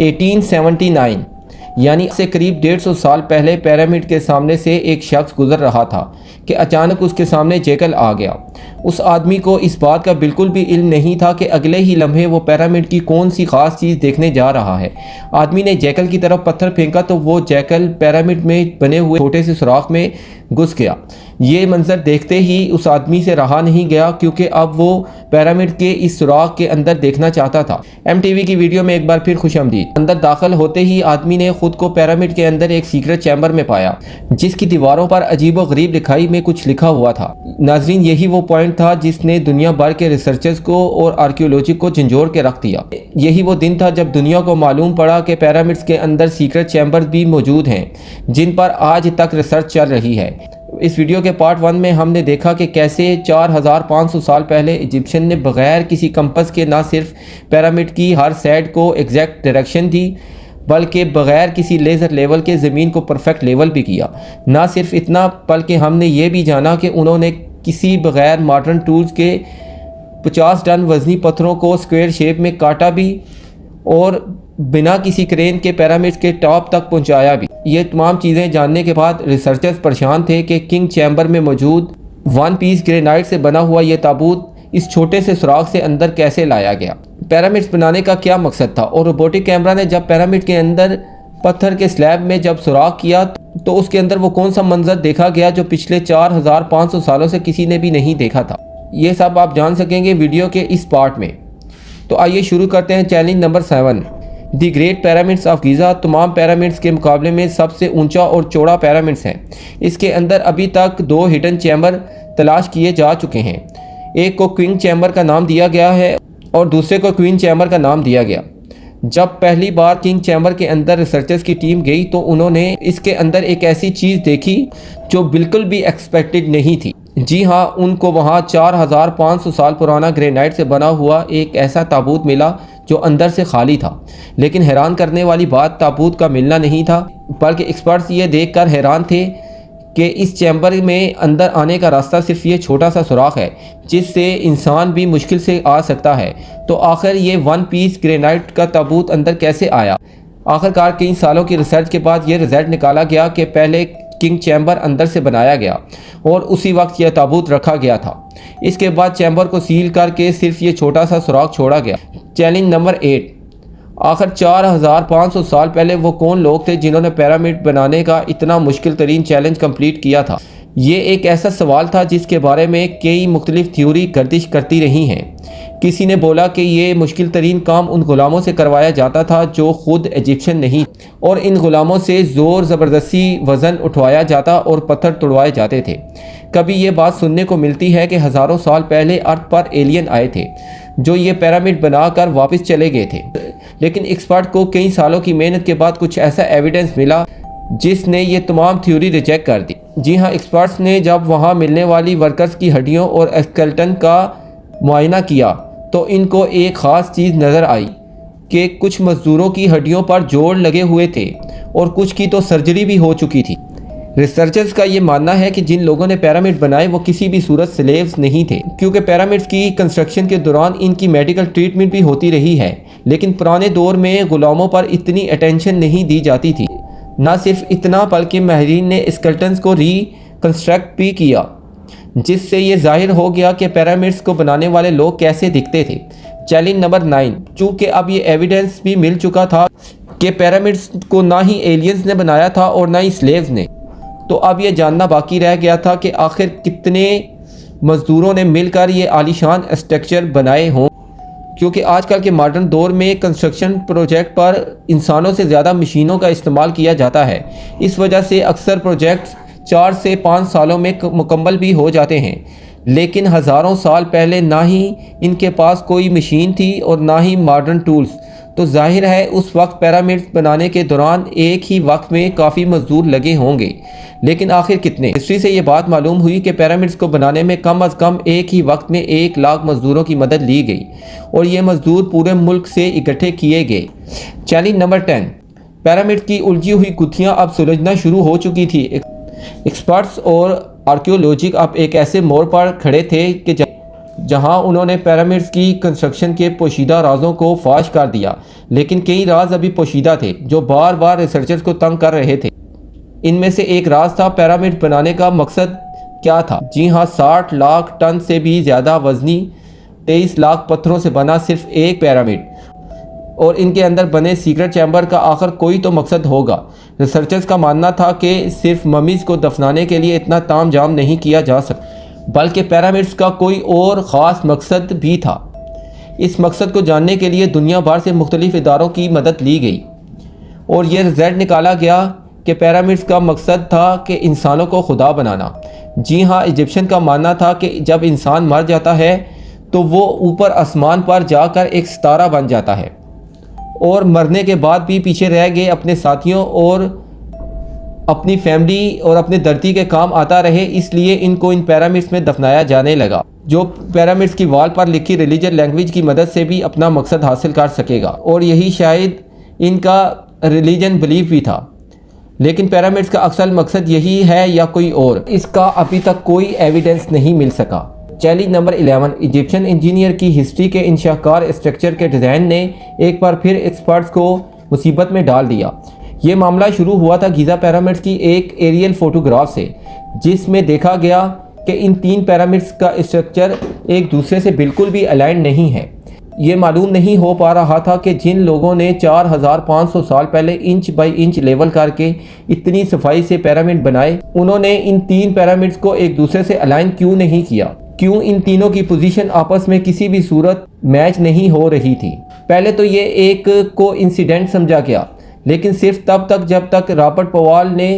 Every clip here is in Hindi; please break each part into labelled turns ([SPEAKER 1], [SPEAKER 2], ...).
[SPEAKER 1] 1879 यानी से करीब 150 साल पहले पिरामिड के सामने से एक शख्स गुजर रहा था कि अचानक उसके सामने जैकल आ गया। उस आदमी को इस बात का बिल्कुल भी इल्म नहीं था कि अगले ही लम्हे वो पिरामिड की कौन सी ख़ास चीज़ देखने जा रहा है। आदमी ने जैकल की तरफ पत्थर फेंका तो वो जैकल पिरामिड में बने हुए छोटे से सुराख में घुस गया। ये मंजर देखते ही उस आदमी से रहा नहीं गया, क्योंकि अब वो पिरामिड के इस सुराख के अंदर देखना चाहता था। MTV की वीडियो में एक बार फिर खुशामदीद। अंदर दाखिल होते ही आदमी ने खुद को पिरामिड के अंदर एक सीक्रेट चैम्बर में पाया, जिसकी दीवारों पर अजीबो-गरीब लिखाई में कुछ लिखा हुआ था। नाजरीन, यही वो पॉइंट था जिसने दुनिया भर के रिसर्चर्स को और आर्कियोलॉजिस्ट को झंझोड़ के रख दिया। यही वो दिन था जब दुनिया को मालूम पड़ा कि पिरामिड्स के अंदर सीक्रेट चैम्बर्स भी मौजूद हैं, जिन पर आज तक रिसर्च चल रही है। इस वीडियो के पार्ट 1 में हमने देखा कि कैसे 4500 साल पहले इजिप्शियन ने बगैर किसी कंपस के ना सिर्फ पिरामिड की हर साइड को एग्जैक्ट डायरेक्शन दी, बल्कि बगैर किसी लेज़र लेवल के ज़मीन को परफेक्ट लेवल भी किया। ना सिर्फ इतना, बल्कि हमने ये भी जाना कि उन्होंने किसी बगैर मॉडर्न टूल्स के 50 टन वज़नी पत्थरों को स्क्वायर शेप में काटा भी और बिना किसी क्रेन के पिरामिड्स के टॉप तक पहुंचाया भी। ये तमाम चीज़ें जानने के बाद रिसर्चर्स परेशान थे कि किंग चैम्बर में मौजूद 1 पीस ग्रेनाइट से बना हुआ ये ताबूत इस छोटे से सुराख से अंदर कैसे लाया गया। पिरामिड्स बनाने का क्या मकसद था, और रोबोटिक कैमरा ने जब पिरामिड के अंदर पत्थर के स्लैब में जब सुराख किया तो उसके अंदर वो कौन सा मंजर देखा गया जो पिछले 4500 सालों से किसी ने भी नहीं देखा था। ये सब आप जान सकेंगे वीडियो के इस पार्ट में। तो आइए शुरू करते हैं। Challenge number 7, the great pyramids of Giza तमाम पिरामिड्स के मुकाबले में सबसे ऊंचा और चौड़ा पिरामिड्स है। इसके अंदर अभी तक 2 हिडन चैम्बर तलाश किए जा चुके हैं। एक को क्वीन चैम्बर का नाम दिया गया है और दूसरे को क्वीन चैम्बर का नाम दिया गया। जब पहली बार किंग चैम्बर के अंदर रिसर्चर्स की टीम गई तो उन्होंने इसके अंदर एक ऐसी चीज़ देखी जो बिल्कुल भी एक्सपेक्टेड नहीं थी। जी हाँ, उनको वहाँ 4500 साल पुराना ग्रेनाइट से बना हुआ एक ऐसा ताबूत मिला जो अंदर से खाली था। लेकिन हैरान करने वाली बात ताबूत का मिलना नहीं था, बल्कि एक्सपर्ट्स ये देखकर हैरान थे कि इस चैम्बर में अंदर आने का रास्ता सिर्फ ये छोटा सा सुराख है जिससे इंसान भी मुश्किल से आ सकता है। तो आखिर ये 1 पीस ग्रेनाइट का ताबूत अंदर कैसे आया। आखिरकार कई सालों की रिसर्च के बाद ये रिजल्ट निकाला गया कि पहले किंग चैम्बर अंदर से बनाया गया और उसी वक्त यह ताबूत रखा गया था। इसके बाद चैम्बर को सील करके सिर्फ ये छोटा सा सुराख छोड़ा गया। चैलेंज नंबर 8, आखिर 4500 साल पहले वो कौन लोग थे जिन्होंने पिरामिड बनाने का इतना मुश्किल तरीन चैलेंज कंप्लीट किया था। ये एक ऐसा सवाल था जिसके बारे में कई मुख्तलिफ थ्योरी गर्दिश करती रही हैं। किसी ने बोला कि ये मुश्किल तरीन काम उन गुलामों से करवाया जाता था जो खुद इजिप्शियन नहीं, और इन गुलामों से ज़ोर ज़बरदस्ती वज़न उठवाया जाता और पत्थर तोड़वाए जाते थे। कभी ये बात सुनने को मिलती है कि हज़ारों साल पहले अर्थ पर एलियन आए थे जो ये पिरामिड बनाकर वापस चले गए थे। लेकिन एक्सपर्ट को कई सालों की मेहनत के बाद कुछ ऐसा एविडेंस मिला जिसने ये तमाम थ्योरी रिजेक्ट कर दी। जी हाँ, एक्सपर्ट्स ने जब वहाँ मिलने वाली वर्कर्स की हड्डियों और स्केलेटन का मुआयना किया तो इनको एक ख़ास चीज़ नज़र आई कि कुछ मज़दूरों की हड्डियों पर जोड़ लगे हुए थे और कुछ की तो सर्जरी भी हो चुकी थी। रिसर्चर्स का ये मानना है कि जिन लोगों ने पिरामिड बनाए वो किसी भी सूरत स्लेव्स नहीं थे, क्योंकि पिरामिड्स की कंस्ट्रक्शन के दौरान इनकी मेडिकल ट्रीटमेंट भी होती रही है। लेकिन पुराने दौर में गुलामों पर इतनी अटेंशन नहीं दी जाती थी। ना सिर्फ इतना, बल्कि माहिरीन ने स्केलेटन्स को रिकंस्ट्रक्ट भी किया, जिससे ये जाहिर हो गया कि पिरामिड्स को बनाने वाले लोग कैसे दिखते थे। चैलेंज नंबर 9, चूँकि अब ये एविडेंस भी मिल चुका था कि पिरामिड्स को ना ही एलियंस ने बनाया था और ना ही स्लेव्स ने, तो अब ये जानना बाकी रह गया था कि आखिर कितने मज़दूरों ने मिलकर ये आलीशान स्ट्रक्चर बनाए हों। क्योंकि आजकल के मॉडर्न दौर में कंस्ट्रक्शन प्रोजेक्ट पर इंसानों से ज़्यादा मशीनों का इस्तेमाल किया जाता है। इस वजह से अक्सर प्रोजेक्ट्स 4 से 5 सालों में मुकम्मल भी हो जाते हैं। लेकिन हज़ारों साल पहले ना ही इनके पास कोई मशीन थी और ना ही मॉडर्न टूल्स, तो जाहिर है उस वक्त पिरामिड्स बनाने के दौरान एक ही वक्त में काफ़ी मज़दूर लगे होंगे। लेकिन आखिर कितने? हिस्ट्री से ये बात मालूम हुई कि पिरामिड्स को बनाने में कम अज़ कम एक ही वक्त में 1 लाख मज़दूरों की मदद ली गई और ये मज़दूर पूरे मुल्क से इकट्ठे किए गए। चैलेंज नंबर 10, पिरामिड की उलझी हुई गुत्थियाँ अब सुलझना शुरू हो चुकी थी। एक्सपर्ट्स और आर्कियोलॉजिस्ट अब एक ऐसे मोड़ पर खड़े थे कि जहां उन्होंने पिरामिड्स की कंस्ट्रक्शन के पोशीदा राजों को फाश कर दिया, लेकिन कई राज अभी पोशीदा थे जो बार बार रिसर्चर्स को तंग कर रहे थे। इनमें से एक राज था पिरामिड बनाने का मकसद क्या था। जी हाँ, 60 लाख टन से भी ज़्यादा वजनी 23 लाख पत्थरों से बना सिर्फ एक पिरामिड, और इनके अंदर बने सीक्रेट चैम्बर का आखिर कोई तो मकसद होगा। रिसर्चर्स का मानना था कि सिर्फ ममीज़ को दफनाने के लिए इतना तामझाम नहीं किया जा सकता, बल्कि पिरामिड्स का कोई और ख़ास मकसद भी था। इस मकसद को जानने के लिए दुनिया भर से मुख्तलिफ इदारों की मदद ली गई और ये रिजल्ट निकाला गया कि पिरामिड्स का मकसद था कि इंसानों को खुदा बनाना। जी हाँ, इजिप्शियन का मानना था कि जब इंसान मर जाता है तो वो ऊपर आसमान पर जाकर एक सितारा बन जाता है और मरने के बाद भी पीछे रह गए अपने साथियों और अपनी फैमिली और अपने धरती के काम आता रहे, इसलिए इनको इन पिरामिड्स में दफनाया जाने लगा, जो पिरामिड्स की वॉल पर लिखी रिलीजन लैंग्वेज की मदद से भी अपना मकसद हासिल कर सकेगा, और यही शायद इनका रिलीजन बिलीफ भी था। लेकिन पिरामिड्स का असल मकसद यही है या कोई और, इसका अभी तक कोई एविडेंस नहीं मिल सका। चैलेंज नंबर 11, इजिप्शियन इंजीनियर की हिस्ट्री के इंशाकार स्ट्रक्चर के डिज़ाइन ने एक बार फिर एक्सपर्ट्स को मुसीबत में डाल दिया। ये मामला शुरू हुआ था गीज़ा पिरामिड्स की एक एरियल फोटोग्राफ से, जिसमें देखा गया कि इन 3 पिरामिड्स का स्ट्रक्चर एक दूसरे से बिल्कुल भी अलाइन नहीं है। ये मालूम नहीं हो पा रहा था कि जिन लोगों ने 4500 साल पहले इंच बाई इंच लेवल करके इतनी सफाई से पिरामिड बनाए, उन्होंने इन 3 पिरामिड्स को एक दूसरे से अलाइन क्यों नहीं किया। क्यों इन तीनों की पोजीशन आपस में किसी भी सूरत मैच नहीं हो रही थी। पहले तो ये एक को इंसिडेंट समझा गया, लेकिन सिर्फ तब तक जब तक रॉबर्ट पवाल ने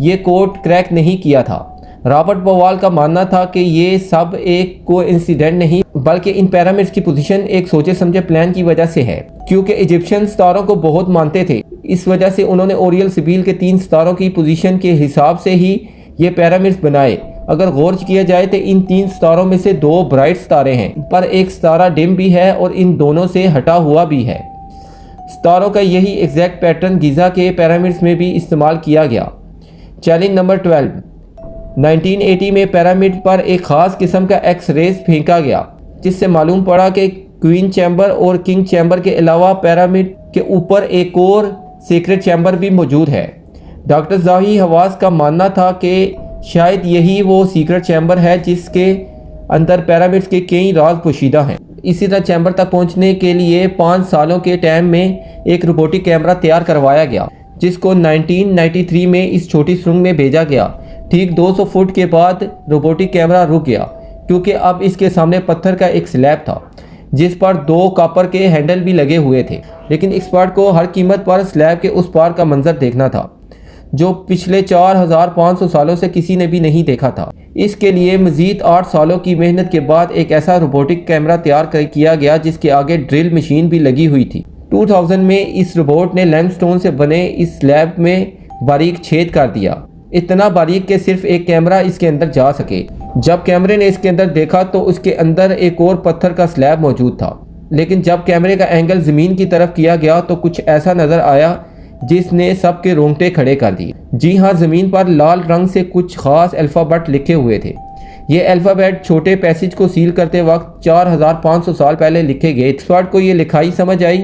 [SPEAKER 1] ये कोड क्रैक नहीं किया था। रॉबर्ट पवाल का मानना था कि ये सब एक को इंसिडेंट नहीं, बल्कि इन पिरामिड्स की पोजीशन एक सोचे समझे प्लान की वजह से है। क्योंकि इजिप्शियन सितारों को बहुत मानते थे, इस वजह से उन्होंने ओरियल सिबील के 3 सितारों की पोजीशन के हिसाब से ही ये पिरामिड्स बनाए। अगर गौर किया जाए तो इन 3 सितारों में से 2 ब्राइट सितारे हैं, पर एक सितारा डिम भी है और इन दोनों से हटा हुआ भी है। सितारों का यही एग्जैक्ट पैटर्न गीज़ा के पिरामिड्स में भी इस्तेमाल किया गया। चैलेंज नंबर 12, 1980 में पिरामिड पर एक ख़ास किस्म का एक्स रेज फेंका गया, जिससे मालूम पड़ा कि क्वीन चैम्बर और किंग चैम्बर के अलावा पिरामिड के ऊपर एक और सीक्रेट चैम्बर भी मौजूद है। डॉक्टर ज़ाही हवास का मानना था कि शायद यही वो सीक्रेट चैम्बर है जिसके अंदर पिरामिड्स के कई राज पोशीदा हैं। इसी तरह चैम्बर तक पहुंचने के लिए 5 सालों के टाइम में एक रोबोटिक कैमरा तैयार करवाया गया, जिसको 1993 में इस छोटी सुरंग में भेजा गया। ठीक 200 फुट के बाद रोबोटिक कैमरा रुक गया, क्योंकि अब इसके सामने पत्थर का एक स्लैब था जिस पर 2 कॉपर के हैंडल भी लगे हुए थे। लेकिन एक्सपर्ट को हर कीमत पर स्लैब के उस पार का मंजर देखना था, जो पिछले 4500 सालों से किसी ने भी नहीं देखा था। इसके लिए मज़ीद 8 सालों की मेहनत के बाद एक ऐसा रोबोटिक कैमरा तैयार किया गया जिसके आगे ड्रिल मशीन भी लगी हुई थी। 2000 में इस रोबोट ने लाइमस्टोन से बने इस स्लैब में बारीक छेद कर दिया, इतना बारीक कि सिर्फ एक कैमरा इसके अंदर जा सके। जब कैमरे ने इसके अंदर देखा तो उसके अंदर एक और पत्थर का स्लैब मौजूद था, लेकिन जब कैमरे का एंगल ज़मीन की तरफ किया गया तो कुछ ऐसा नज़र आया जिसने सबके रोंगटे खड़े कर दिए। जी हाँ, ज़मीन पर लाल रंग से कुछ ख़ास अल्फ़ाबेट लिखे हुए थे। ये अल्फ़ाबेट छोटे पैसेज को सील करते वक्त 4500 साल पहले लिखे गए। एक्सपर्ट को ये लिखाई समझ आई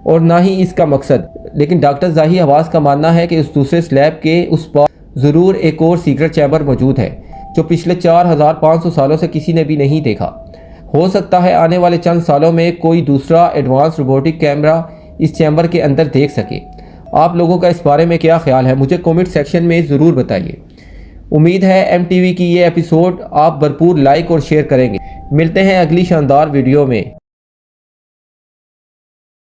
[SPEAKER 1] और ना ही इसका मकसद, लेकिन डॉक्टर ज़ाही हवास का मानना है कि उस दूसरे स्लैब के उस पार ज़रूर एक और सीक्रेट चैम्बर मौजूद है, जो पिछले 4500 सालों से किसी ने भी नहीं देखा। हो सकता है आने वाले चंद सालों में कोई दूसरा एडवांस रोबोटिक कैमरा इस चैम्बर के अंदर देख सके। आप लोगों का इस बारे में क्या ख्याल है, मुझे कमेंट सेक्शन में ज़रूर बताइए। उम्मीद है MTV की ये एपिसोड आप भरपूर लाइक और शेयर करेंगे। मिलते हैं अगली शानदार वीडियो में।